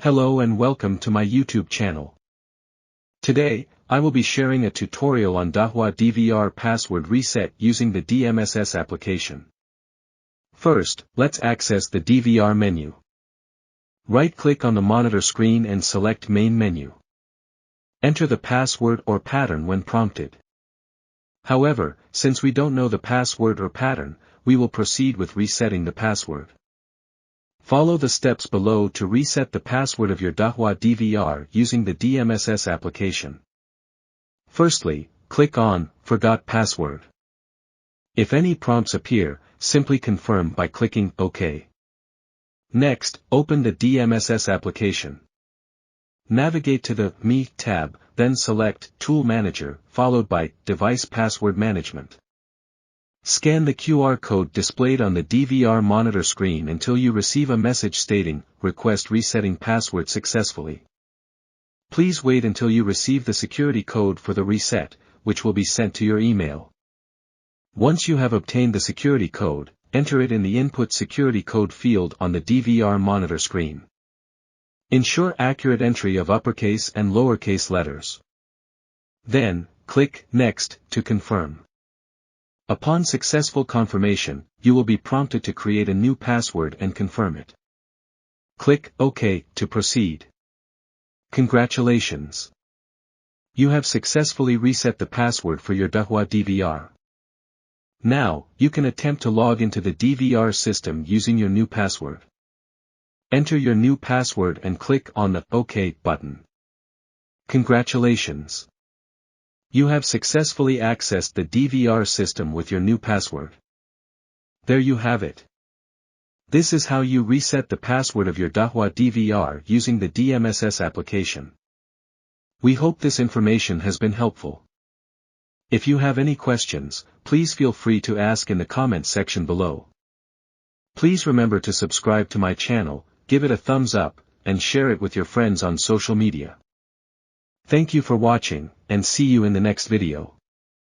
Hello and welcome to my YouTube channel. Today, I will be sharing a tutorial on Dahua DVR password reset using the DMSS application. First, let's access the DVR menu. Right-click on the monitor screen and select Main menu. Enter the password or pattern when prompted. However, since we don't know the password or pattern, we will proceed with resetting the password. Follow the steps below to reset the password of your Dahua DVR using the DMSS application. Firstly, click on Forgot Password. If any prompts appear, simply confirm by clicking OK. Next, open the DMSS application. Navigate to the Me tab, then select Tool Manager, followed by Device Password Management. Scan the QR code displayed on the DVR monitor screen until you receive a message stating, Request resetting password successfully. Please wait until you receive the security code for the reset, which will be sent to your email. Once you have obtained the security code, enter it in the Input Security Code field on the DVR monitor screen. Ensure accurate entry of uppercase and lowercase letters. Then, click Next to confirm. Upon successful confirmation, you will be prompted to create a new password and confirm it. Click OK to proceed. Congratulations! You have successfully reset the password for your Dahua DVR. Now, you can attempt to log into the DVR system using your new password. Enter your new password and click on the OK button. Congratulations! You have successfully accessed the DVR system with your new password. There you have it. This is how you reset the password of your Dahua DVR using the DMSS application. We hope this information has been helpful. If you have any questions, please feel free to ask in the comments section below. Please remember to subscribe to my channel, give it a thumbs up, and share it with your friends on social media. Thank you for watching, and see you in the next video.